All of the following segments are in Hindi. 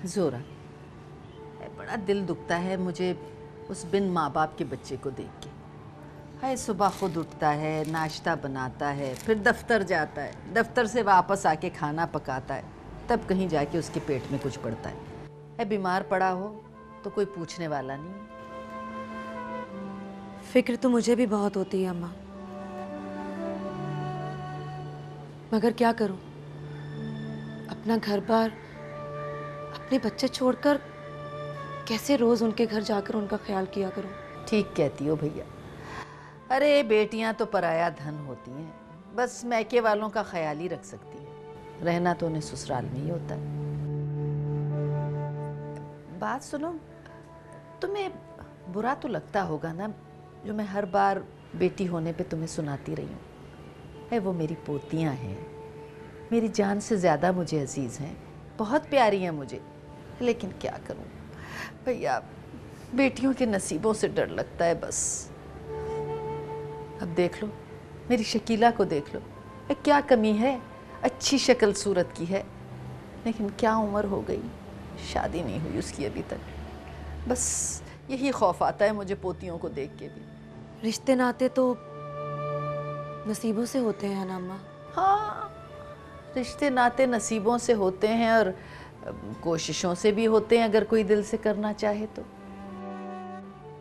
जोरा, बड़ा दिल दुखता है मुझे उस बिन माँ बाप के बच्चे को देख के। हाय, सुबह खुद उठता है, नाश्ता बनाता है, फिर दफ्तर जाता है, दफ्तर से वापस आके खाना पकाता है, तब कहीं जाके उसके पेट में कुछ पड़ता है। बीमार पड़ा हो तो कोई पूछने वाला नहीं। फिक्र तो मुझे भी बहुत होती है अम्मा, मगर क्या करूं? अपना घर बार, अपने बच्चे छोड़कर कैसे रोज उनके घर जाकर उनका ख्याल किया करूं? ठीक कहती हो भैया। अरे बेटियां तो पराया धन होती हैं, बस मैके वालों का ख्याल ही रख सकती है, रहना तो उन्हें ससुराल में ही होता है। बात सुनो, तुम्हें बुरा तो लगता होगा ना जो मैं हर बार बेटी होने पे तुम्हें सुनाती रही हूँ। वो मेरी पोतियाँ हैं, मेरी जान से ज़्यादा मुझे अजीज़ हैं, बहुत प्यारी हैं मुझे, लेकिन क्या करूँ भैया, बेटियों के नसीबों से डर लगता है बस। अब देख लो, मेरी शकीला को देख लो, क्या कमी है, अच्छी शक्ल सूरत की है, लेकिन क्या उम्र हो गई, शादी नहीं हुई उसकी अभी तक। बस यही खौफ आता है मुझे पोतियों को देख के भी। रिश्ते नाते तो नसीबों से होते हैं ना अम्मा। हाँ, रिश्ते नाते नसीबों से होते हैं और कोशिशों से भी होते हैं, अगर कोई दिल से करना चाहे तो।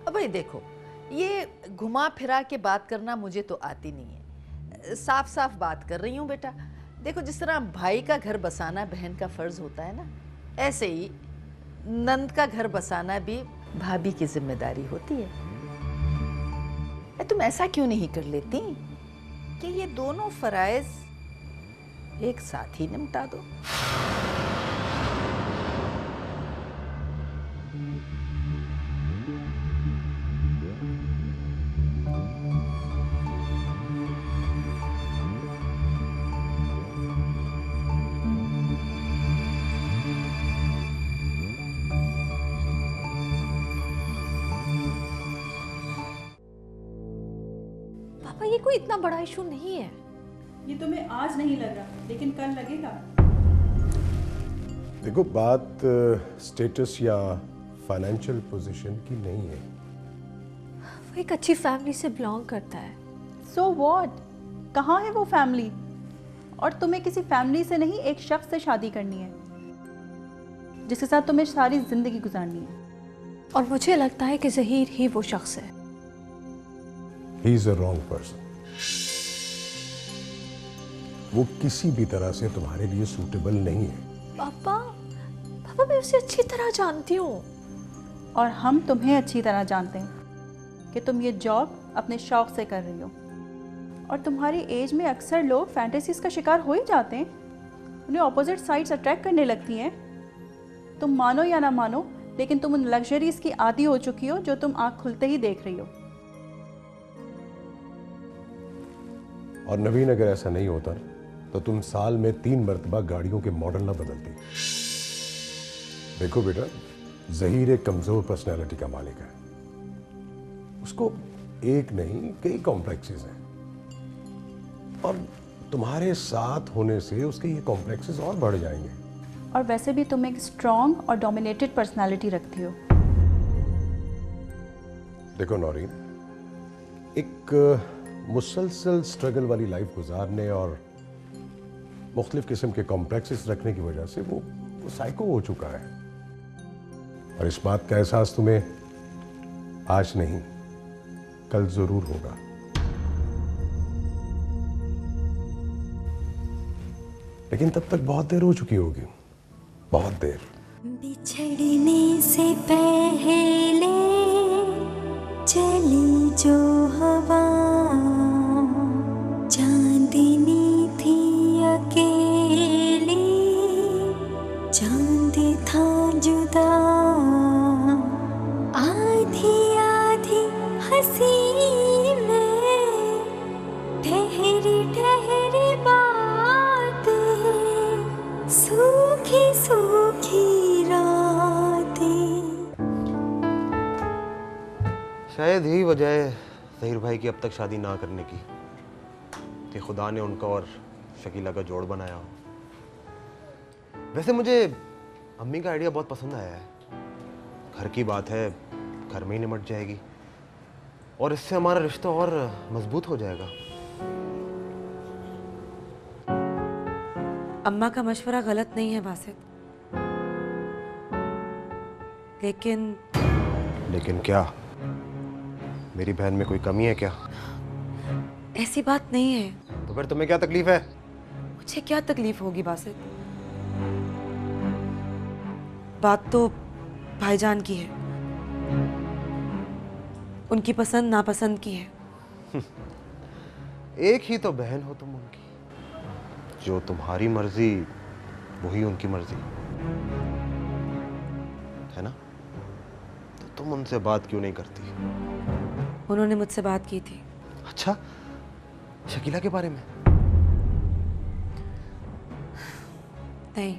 अब भाई देखो, ये घुमा फिरा के बात करना मुझे तो आती नहीं है, साफ साफ बात कर रही हूँ बेटा। देखो, जिस तरह भाई का घर बसाना बहन का फर्ज होता है ना, ऐसे ही नंद का घर बसाना भी भाभी की जिम्मेदारी होती है। तुम ऐसा क्यों नहीं कर लेती कि ये दोनों फराइज एक साथ ही निपटा दो? पापा, ये कोई इतना बड़ा इशू नहीं है। ये तुम्हें आज नहीं लग रहा, लेकिन कल लगेगा। देखो, बात स्टेटस या फाइनेंशियल पोजीशन की नहीं है। वो एक अच्छी फैमिली से बिलोंग करता है। सो व्हाट, कहाँ है वो फैमिली? और तुम्हें किसी फैमिली से नहीं, एक शख्स से शादी करनी है जिसके साथ तुम्हें सारी जिंदगी गुजारनी है। और मुझे लगता है कि ज़हीर ही वो शख्स है। He is a wrong person. वो किसी भी तरह से तुम्हारे लिए सूटेबल नहीं है। पापा, पापा मैं उसे अच्छी तरह जानती हूँ। और हम तुम्हें अच्छी तरह जानते हैं कि तुम ये जॉब अपने शौक से कर रही हो। और तुम्हारी एज में अक्सर लोग फैंटेसीज का शिकार हो ही जाते हैं, उन्हें ऑपोजिट साइड्स अट्रैक्ट करने लगती हैं। तुम मानो या ना मानो, लेकिन तुम उन लग्जरीज की आदी हो चुकी हो जो तुम आँख खुलते ही देख रही हो। और नवीन, अगर ऐसा नहीं होता तो तुम साल में 3 मरतबा गाड़ियों के मॉडल ना बदलती। देखो बेटा, ज़हीर एक कमजोर पर्सनैलिटी का मालिक है। उसको एक नहीं, कई कॉम्प्लेक्सेस हैं, और तुम्हारे साथ होने से उसके ये कॉम्प्लेक्सेस और बढ़ जाएंगे। और वैसे भी तुम एक स्ट्रॉन्ग और डोमिनेटेड पर्सनालिटी रखती हो। देखो नौरीन, एक मुसलसल स्ट्रगल वाली लाइफ गुजारने और मुख्तलिफ किस्म के कॉम्प्लेक्सेस रखने की वजह से वो साइको हो चुका है। और इस बात का एहसास तुम्हें आज नहीं, कल जरूर होगा। लेकिन तब तक बहुत देर हो चुकी होगी, बहुत देर। बिछड़ने से पहले चली जो हवा, चांदनी थी अकेली, चांद था जुदा, आधी आधी हंसी में ठहरी ठहरी बातें, सूखी सूखी रातें। शायद यही वजह है ज़हीर भाई की अब तक शादी ना करने की, कि खुदा ने उनका और शकीला का जोड़ बनाया हो। वैसे मुझे अम्मी का आइडिया बहुत पसंद आया है। घर की बात है, घर में ही निमट जाएगी और इससे हमारा रिश्ता और मजबूत हो जाएगा। अम्मा का मशवरा गलत नहीं है बासित, लेकिन क्या? मेरी बहन में कोई कमी है क्या? ऐसी बात नहीं है। तो फिर तुम्हें क्या तकलीफ है? मुझे क्या तकलीफ होगी बासित? बात तो भाईजान की है, उनकी पसंद नापसंद की है। एक ही तो बहन हो तुम उनकी, जो तुम्हारी मर्जी वही उनकी मर्जी है ना? तो तुम उनसे बात क्यों नहीं करती? उन्होंने मुझसे बात की थी। अच्छा, शकीला के बारे में? नहीं,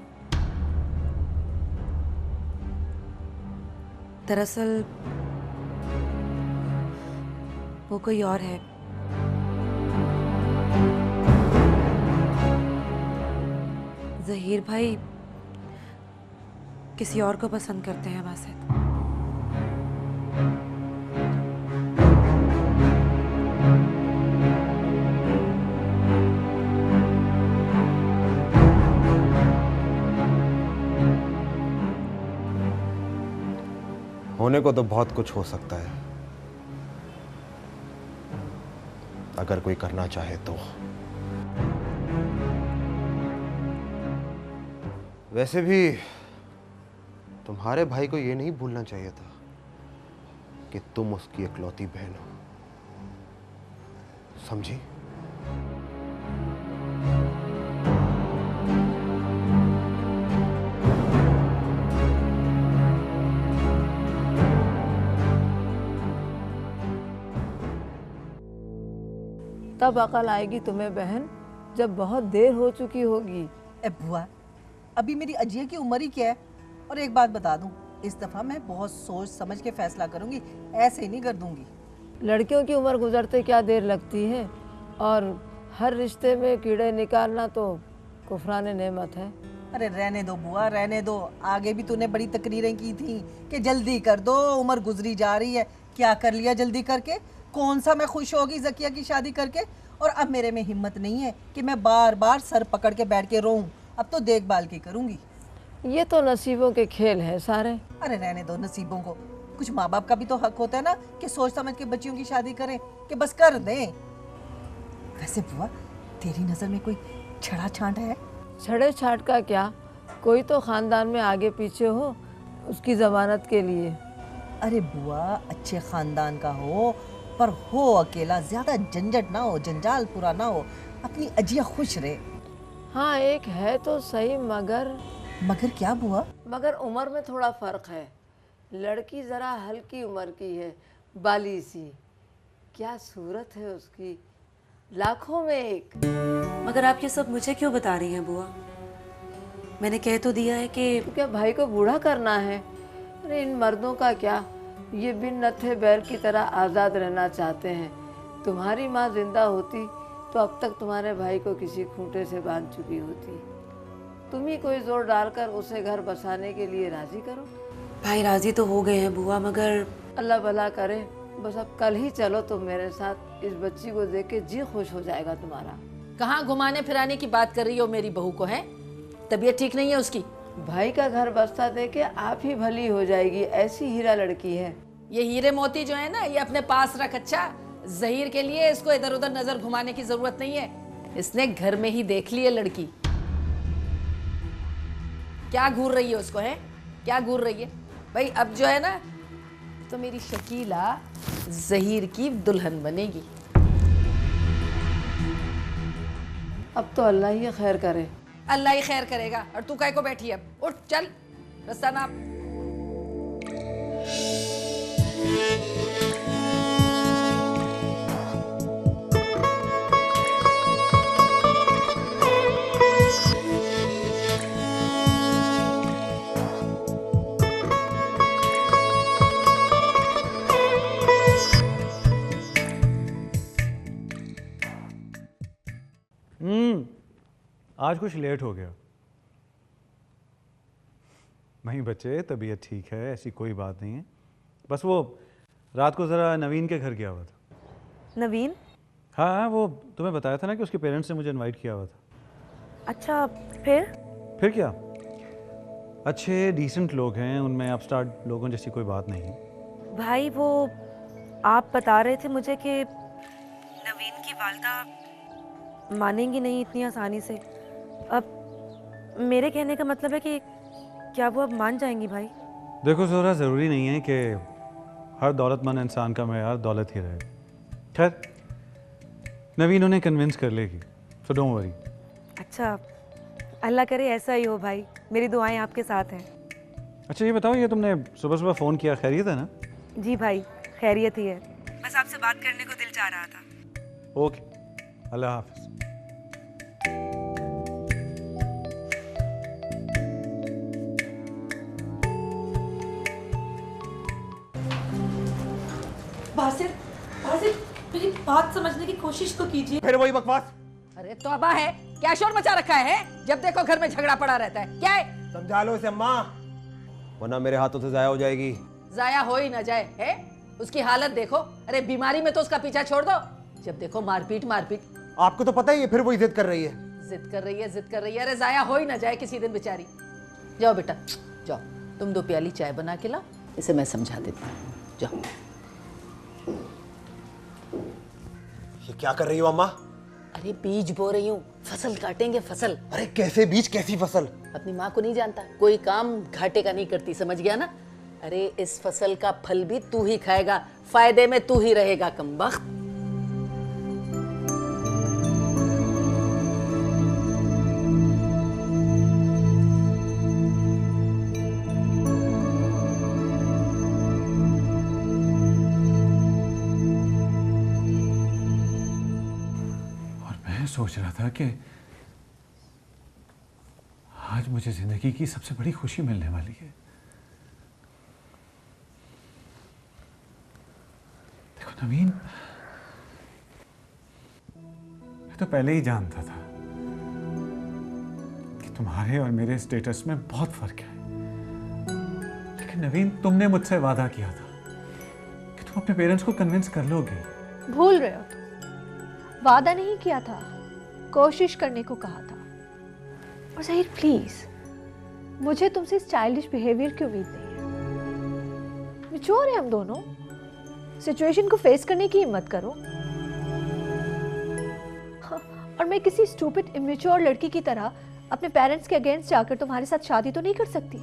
दरअसल वो कोई और है। ज़हीर भाई किसी और को पसंद करते हैं बासित। होने को तो बहुत कुछ हो सकता है, अगर कोई करना चाहे तो। वैसे भी तुम्हारे भाई को ये नहीं भूलना चाहिए था कि तुम उसकी इकलौती बहन हो, समझी? तब अकल आएगी तुम्हें बहन, जब बहुत देर हो चुकी होगी। ए बुआ, अभी मेरी अजिया की उम्र ही क्या है। और एक बात बता दूं, इस दफा मैं बहुत सोच समझ के फैसला करूंगी, ऐसे ही नहीं कर दूंगी। लड़कियों की उम्र गुजरते क्या देर लगती है, और हर रिश्ते में कीड़े निकालना तो कुफराने नेमत है। अरे रहने दो बुआ, रहने दो। आगे भी तूने बड़ी तकरीरें की थी कि जल्दी कर दो, उम्र गुजरी जा रही है। क्या कर लिया जल्दी करके? कौन सा मैं खुश होगी ज़किया की शादी करके? और अब मेरे में हिम्मत नहीं है कि मैं बार बार सर पकड़ के बैठ के रोऊं। अब तो देखभाल की करूंगी। ये तो नसीबों के खेल हैं सारे। अरे रहने दो नसीबों को, कुछ माँ बाप का भी तो हक होता है ना कि सोच समझ के बच्चियों की शादी करें, कि बस कर दें। वैसे बुआ, तेरी नज़र में कोई छड़ा छांट है? छड़े छाट का क्या, कोई तो खानदान में आगे पीछे हो उसकी जमानत के लिए। अरे बुआ, अच्छे खानदान का हो, पर हो अकेला, ज्यादा झंझट ना हो, जंजाल पूरा ना हो, अपनी अजिया खुश रहे। हाँ एक है तो सही, मगर क्या बुआ? मगर उम्र में थोड़ा फर्क है। लड़की ज़रा हल्की उम्र की है, बाली सी। क्या सूरत है उसकी, लाखों में एक। मगर आप ये सब मुझे क्यों बता रही हैं बुआ? मैंने कह तो दिया है कि तो क्या भाई को बूढ़ा करना है? अरे इन मर्दों का क्या, ये बिन नत्थे बैल की तरह आज़ाद रहना चाहते हैं। तुम्हारी माँ जिंदा होती तो अब तक तुम्हारे भाई को किसी खूंटे से बांध चुकी होती। तुम ही कोई जोर डालकर उसे घर बसाने के लिए राजी करो। भाई राजी तो हो गए हैं बुआ, मगर अल्लाह भला करे। बस अब कल ही चलो तुम मेरे साथ, इस बच्ची को देख के जी खुश हो जाएगा तुम्हारा। कहाँ घुमाने फिराने की बात कर रही हो मेरी बहू को? है तबीयत ठीक नहीं है उसकी? भाई का घर बसता देके आप ही भली हो जाएगी, ऐसी हीरा लड़की है। ये हीरे मोती जो है ना, ये अपने पास रख। अच्छा, ज़हीर के लिए इसको इधर उधर नजर घुमाने की जरूरत नहीं है। इसने घर में ही देख ली है लड़की। क्या घूर रही है उसको? है क्या घूर रही है भाई? अब जो है ना, तो मेरी शकीला ज़हीर की दुल्हन बनेगी। अब तो अल्लाह ही खैर करे। अल्लाह ही खैर करेगा। और तू काहे को बैठी? अब उठ चल, रास्ता नाप। आज कुछ लेट हो गया। नहीं बच्चे, तबीयत ठीक है, ऐसी कोई बात नहीं है। बस वो रात को ज़रा नवीन के घर गया हुआ था। नवीन? हाँ, वो तुम्हें बताया था ना कि उसके पेरेंट्स ने मुझे इनवाइट किया हुआ था। अच्छा, फिर क्या, अच्छे डिसेंट लोग हैं, उनमें अपस्टार्ट लोगों जैसी कोई बात नहीं है। भाई वो आप बता रहे थे मुझे कि नवीन की वालिदा मानेंगी नहीं इतनी आसानी से। अब मेरे कहने का मतलब है कि क्या वो अब मान जाएंगी भाई? देखो ज़ोहरा, ज़रूरी नहीं है कि हर दौलतमंद इंसान का मेयार दौलत ही रहे। खैर, नवीन उन्हें कन्विंस कर लेगी, सो डोंट वरी। अच्छा, अल्लाह करे ऐसा ही हो भाई, मेरी दुआएं आपके साथ हैं। अच्छा ये बताओ, ये तुमने सुबह सुबह फ़ोन किया, खैरियत है ना? जी भाई, खैरियत ही है, बस आपसे बात करने को दिल चाह रहा था। ओके, अल्लाह हाफ़िज़। बासित, मेरी बात समझने की कोशिश तो कीजिए। फिर वही बकवास। अरे तौबा है, क्या शोर मचा रखा है? जब देखो घर में झगड़ा पड़ा रहता है, क्या है? समझा लो इसे अम्मा, वरना मेरे हाथों से जाया हो जाएगी। जाया हो ही ना जाए है? उसकी हालत देखो, अरे बीमारी में तो उसका पीछा छोड़ दो, जब देखो मारपीट। आपको तो पता ही है, फिर वही जिद कर रही है। जिद कर रही है, अरे जाया हो ही ना जाए किसी दिन बेचारी। जाओ बेटा, जाओ, तुम 2 प्याली चाय बना के लाओ, इसे मैं समझा देती हूँ, जाओ। ये क्या कर रही हो अम्मा? अरे बीज बो रही हूँ, फसल काटेंगे, फसल। अरे कैसे बीज, कैसी फसल? अपनी माँ को नहीं जानता, कोई काम घाटे का नहीं करती, समझ गया ना? अरे इस फसल का फल भी तू ही खाएगा, फायदे में तू ही रहेगा कमबख्त। सोच रहा था कि आज मुझे जिंदगी की सबसे बड़ी खुशी मिलने वाली है। देखो नवीन, मैं तो पहले ही जानता था कि तुम्हारे और मेरे स्टेटस में बहुत फर्क है, लेकिन नवीन, तुमने मुझसे वादा किया था कि तुम अपने पेरेंट्स को कन्विंस कर लोगे। भूल रहे हो तुम, वादा नहीं किया था, कोशिश करने को कहा था। और ज़हीर प्लीज, मुझे तुमसे इस चाइल्डिश बिहेवियर की उम्मीद नहीं है। मैच्योर हैं हम दोनों, सिचुएशन को फेस करने की हिम्मत करो। और मैं किसी स्टूपिड इमेच्योर लड़की की तरह अपने पेरेंट्स के अगेंस्ट जाकर तुम्हारे साथ शादी तो नहीं कर सकती।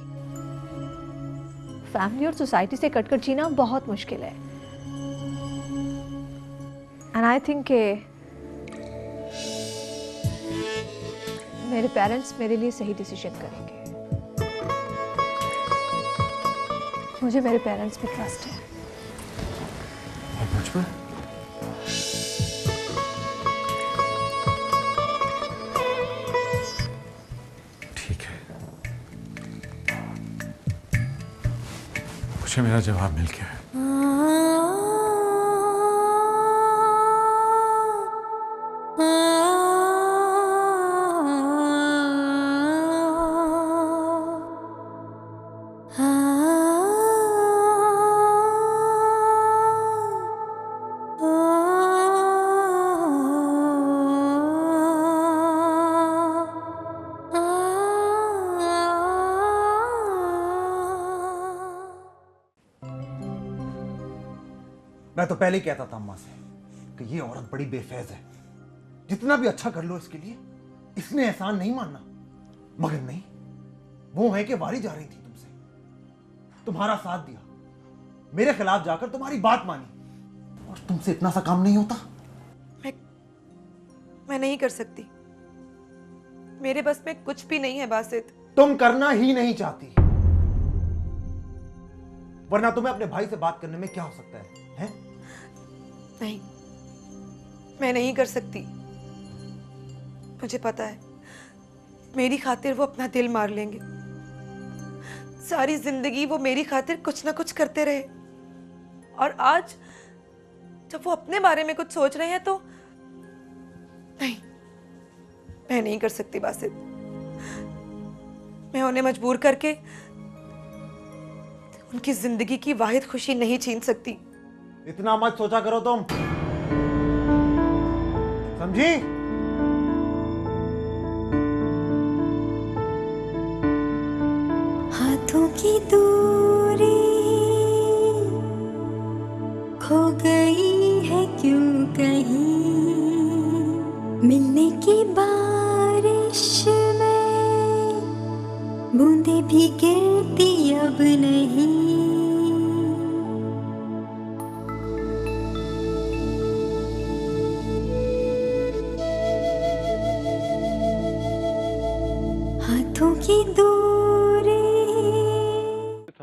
फैमिली और सोसाइटी से कटकर जीना बहुत मुश्किल है। एंड आई थिंक मेरे पेरेंट्स मेरे लिए सही डिसीजन करेंगे। मुझे मेरे पेरेंट्स पे ट्रस्ट है। और मुझ पर? ठीक है, मुझे मेरा जवाब मिल गया है। मैं तो पहले ही कहता था अम्मा से कि ये औरत बड़ी बेफैज है, जितना भी अच्छा कर लो इसके लिए इसने एहसान नहीं मानना। मगर नहीं, वो है कि वारी जा रही थी तुमसे, तुम्हारा साथ दिया, मेरे खिलाफ जाकर तुम्हारी बात मानी, और तुमसे इतना सा काम नहीं होता। मैं नहीं कर सकती, मेरे बस में कुछ भी नहीं है बासित। तुम करना ही नहीं चाहती, वरना तुम्हें अपने भाई से बात करने में क्या हो सकता है? नहीं, मैं नहीं कर सकती। मुझे पता है मेरी खातिर वो अपना दिल मार लेंगे। सारी जिंदगी वो मेरी खातिर कुछ ना कुछ करते रहे, और आज जब वो अपने बारे में कुछ सोच रहे हैं तो नहीं, मैं नहीं कर सकती बासित। मैं उन्हें मजबूर करके उनकी जिंदगी की वाहिद खुशी नहीं छीन सकती। इतना मत सोचा करो तुम, समझी? हाथों की दूरी खो गई है क्यों कहीं, मिलने की बारिश में बूंदे भी गिरती अब नहीं। हाथों की दूरी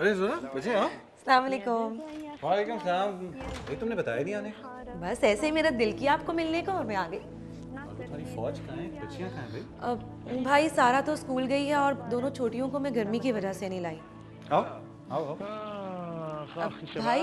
अरे जोरा बचे हाँ? अस्सलाम वालेकुम। वालेकुम सलाम। ये तुमने बताया नहीं आने? बस ऐसे ही मेरा दिल किया आपको मिलने को और मैं आ गई। तुम्हारी फौज कहाँ है? बच्चियाँ कहाँ हैं भाई? अब भाई सारा तो स्कूल गई है और दोनों छोटियों को मैं गर्मी की वजह से नहीं लाई। आओ आओ आओ। भाई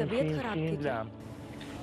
तबीयत खराब थी क्या?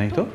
नहीं तो?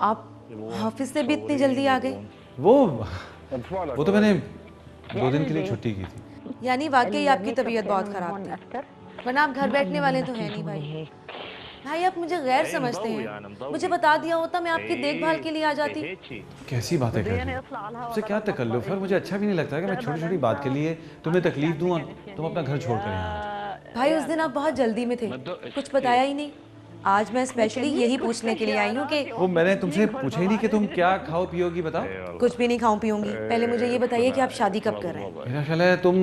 आप ऑफिस से भी इतनी जल्दी आ गए? वो तो मैंने 2 दिन के लिए छुट्टी की थी। यानी वाकई आपकी तबीयत बहुत खराब थी, वरना आप घर बैठने वाले तो हैं नहीं भाई। भाई आप मुझे गैर समझते हैं, मुझे बता दिया होता मैं आपकी देखभाल के लिए आ जाती। कैसी बातें कर रही हो? मुझसे क्या तकल्लुफ़ है? मुझे अच्छा भी नहीं लगता कि मैं छोटी छोटी बात के लिए तुम्हें तकलीफ दूं और तुम अपना घर छोड़ कर यहाँ। भाई उस दिन आप बहुत जल्दी में थे, कुछ बताया ही नहीं। आज मैं स्पेशली यही पूछने के लिए आई हूँ कि वो मैंने तुमसे पूछा ही नहीं कि तुम क्या खाओ पियोगी, बताओ। कुछ भी नहीं खाऊं पीऊंगी, पहले मुझे ये बताइए कि आप शादी कब कर रहे हैं? मेरा ख्याल है तुम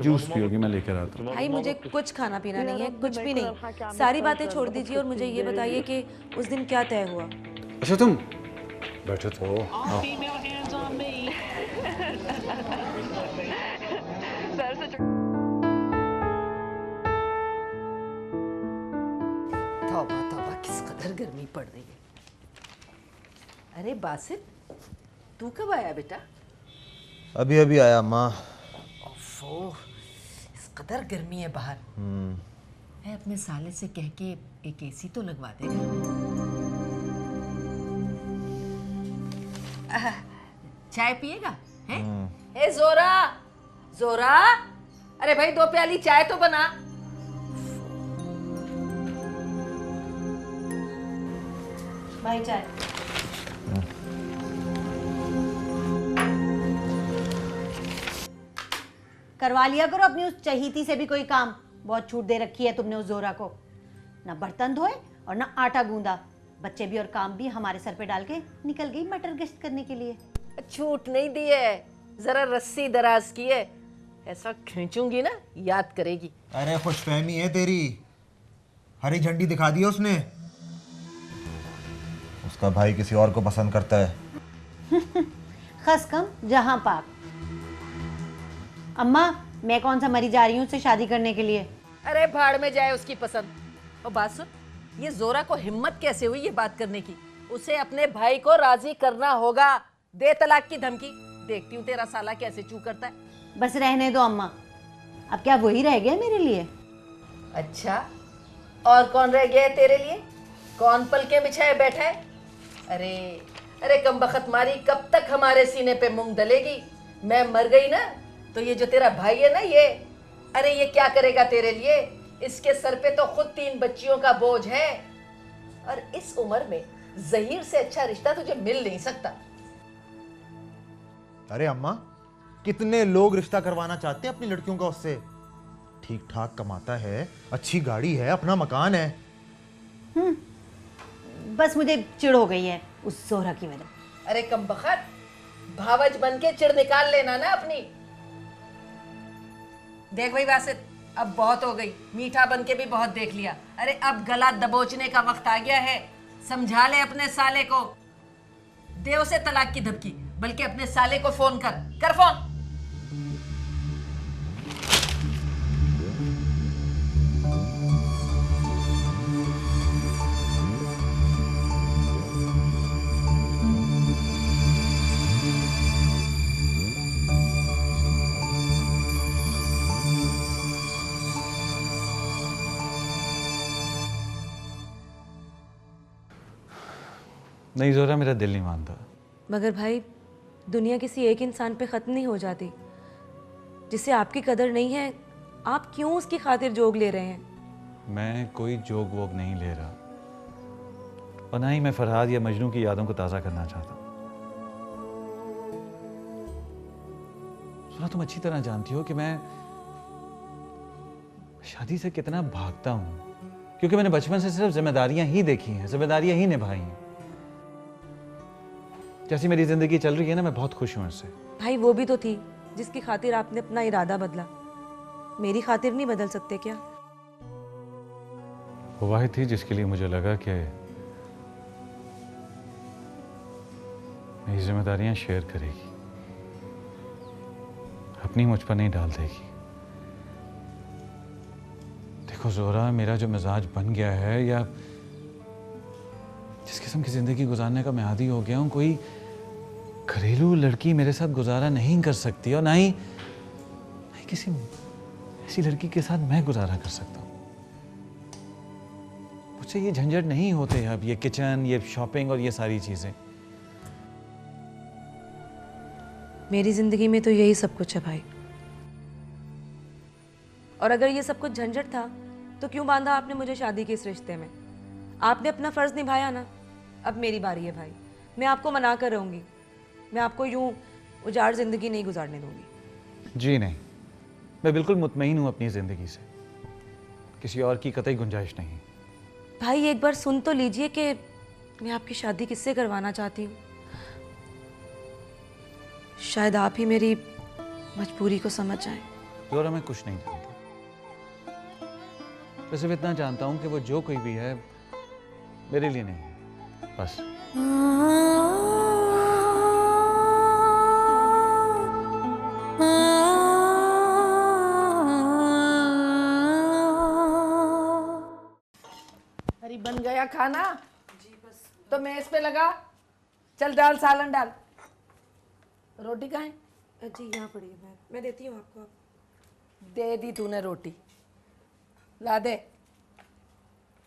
जूस पियोगी, मैं लेकर आता हूँ। भाई मुझे कुछ खाना पीना नहीं है, कुछ भी नहीं, सारी बातें छोड़ दीजिए और मुझे ये बताइए कि उस दिन क्या तय हुआ। अच्छा तुम बैठे तो आओ। तौबा तौबा किस कदर गर्मी पड़ रही है। अरे बासित तू कब आया बेटा? अभी अभी आया माँ। ओफो इस कदर गर्मी है बाहर। मैं अपने साले से कह के एक एसी तो लगवा दे घर में। चाय पिएगा हैं? ए जोरा जोरा, अरे भाई 2 प्याली चाय तो बना। भाई चाय। करवा लिया करो अपनी उस चहीती से भी कोई काम, बहुत छूट दे रखी है तुमने उस जोरा को। ना बर्तन धोए और ना आटा गूंदा, बच्चे भी और काम भी हमारे सर पे डाल के निकल गई मटर गश्त करने के लिए। छूट नहीं दी है, जरा रस्सी दराज की है, ऐसा खींचूंगी ना याद करेगी। अरे खुशफहमी है तेरी, हरी झंडी दिखा दी है उसने। उसका भाई किसी और को पसंद करता है। खस कम जहां पाक। अम्मा मैं कौन सा मरी जा रही हूँ उससे शादी करने के लिए। अरे भाड़ में जाए उसकी पसंद। और बात सुन, ये जोरा को हिम्मत कैसे हुई ये बात करने की? उसे अपने भाई को राजी करना होगा। दे तलाक की धमकी, देखती हूँ तेरा साला कैसे चू करता है। बस रहने दो अम्मा, अब क्या वही रह गया मेरे लिए? अच्छा और कौन रह गया है तेरे लिए? कौन पलके बिछाए बैठा है? अरे अरे कमबख्त मारी, कब तक हमारे सीने पे मूंग दलेगी? मैं मर गई ना तो ये जो तेरा भाई है ना ये, अरे ये क्या करेगा तेरे लिए? इसके सर पे तो खुद 3 बच्चियों का बोझ है और इस उम्र में जहीर से अच्छा रिश्ता तुझे मिल नहीं सकता। अरे अम्मा, कितने लोग रिश्ता करवाना चाहते हैं अपनी लड़कियों का उससे। ठीक ठाक कमाता है, अच्छी गाड़ी है, अपना मकान है। बस मुझे चिढ़ हो गई है उस जोरा की वजह। अरे कमबख्त, भावज बन के चिढ़ निकाल लेना ना अपनी। देख भाई वासित, अब बहुत हो गई, मीठा बन के भी बहुत देख लिया। अरे अब गला दबोचने का वक्त आ गया है। समझा ले अपने साले को, दे उसे तलाक की धमकी, बल्कि अपने साले को फोन कर फोन। नहीं जोरा, मेरा दिल नहीं मानता। मगर भाई, दुनिया किसी एक इंसान पे ख़त्म नहीं हो जाती। जिसे आपकी कदर नहीं है, आप क्यों उसकी खातिर जोग ले रहे हैं? मैं कोई जोग वोग नहीं ले रहा, और ना ही मैं फरहाद या मजनू की यादों को ताज़ा करना चाहता। सुना, तुम अच्छी तरह जानती हो कि मैं शादी से कितना भागता हूँ, क्योंकि मैंने बचपन से सिर्फ जिम्मेदारियां ही देखी हैं, जिम्मेदारियां ही निभाई हैं। जैसी मेरी जिंदगी चल रही है ना, मैं बहुत खुश हूं इससे। भाई, वो भी तो थी जिसकी खातिर आपने अपना इरादा बदला। मेरी खातिर नहीं बदल सकते क्या? वो वाहिद थी जिसके लिए मुझे लगा कि मेरी जिम्मेदारियां शेयर करेगी, अपनी मुझ पर नहीं डाल देगी। देखो जोरा, मेरा जो मिजाज बन गया है, या जिस किस्म की जिंदगी गुजारने का मैं आदी हो गया हूं, कोई घरेलू लड़की मेरे साथ गुजारा नहीं कर सकती, और ना ही किसी ऐसी लड़की के साथ मैं गुजारा कर सकता हूं। मुझसे ये झंझट नहीं होते अब, ये किचन, ये शॉपिंग और ये सारी चीजें। मेरी जिंदगी में तो यही सब कुछ है भाई। और अगर ये सब कुछ झंझट था तो क्यों बांधा आपने मुझे शादी के इस रिश्ते में? आपने अपना फर्ज निभाया ना, अब मेरी बारी है भाई। मैं आपको मना कर रहूंगी, मैं आपको यूं उजाड़ जिंदगी नहीं गुजारने दूंगी। जी नहीं, मैं बिल्कुल मुतमईन हूं अपनी जिंदगी से, किसी और की कतई गुंजाइश नहीं। भाई, एक बार सुन तो लीजिए कि मैं आपकी शादी किससे करवाना चाहती हूँ। शायद आप ही मेरी मजबूरी को समझ जाएं। जोरा, मैं कुछ नहीं जानता, मैं सिर्फ इतना जानता हूं कि वो जो कोई भी है मेरे लिए नहीं है, बस। अरे बन गया खाना? जी बस। तो मेज पे लगा, चल डाल, सालन डाल। रोटी कहाँ है? जी यहाँ पड़ी है, मैं देती हूँ आपको। दे दी तूने रोटी, ला दे।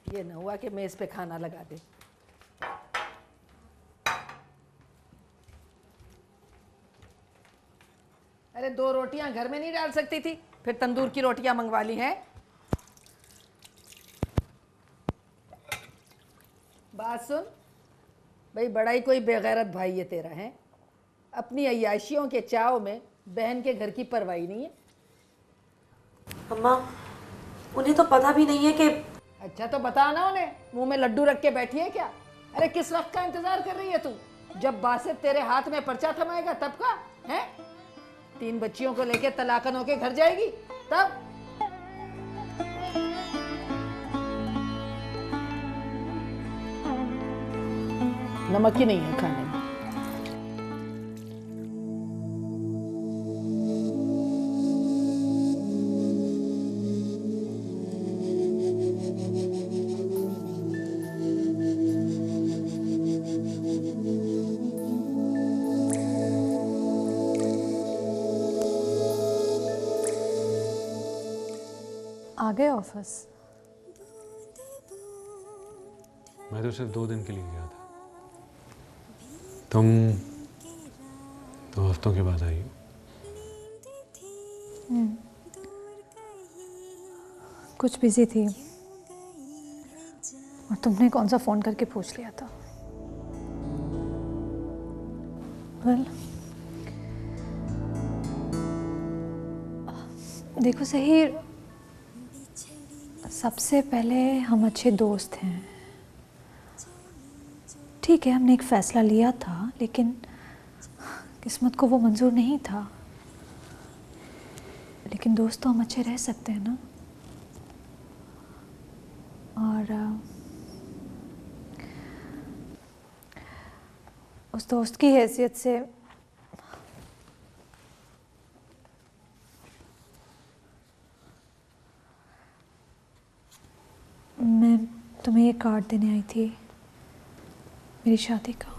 ये न हुआ कि मेज पे खाना लगा दे। अरे 2 रोटियां घर में नहीं डाल सकती थी, फिर तंदूर की रोटियां मंगवा ली हैं। बात सुन भाई, बड़ा ही कोई बेगैरत भाई ये तेरा है। अपनी अय्याशियों के चाव में बहन के घर की परवाह नहीं है। अम्मा, उन्हें तो पता भी नहीं है कि। अच्छा तो बता ना उन्हें, मुंह में लड्डू रख के बैठी है क्या? अरे किस वक्त का इंतजार कर रही है तू? जब बासित तेरे हाथ में पर्चा थमाएगा तब का है? 3 बच्चियों को लेके तलाकन होके घर जाएगी तब? नमक ही नहीं है खाने में। आ गए ऑफिस? मैं तो सिर्फ 2 दिन के लिए गया था, तुम 2 हफ्तों के बाद आई हो। कुछ बिजी थी, और तुमने कौन सा फोन करके पूछ लिया था? वेल, देखो सही, सबसे पहले हम अच्छे दोस्त हैं। ठीक है, हमने एक फ़ैसला लिया था, लेकिन किस्मत को वो मंजूर नहीं था। लेकिन दोस्त तो हम अच्छे रह सकते हैं ना। उस दोस्त की हैसियत से मैं तुम्हें ये कार्ड देने आई थी मेरी शादी का।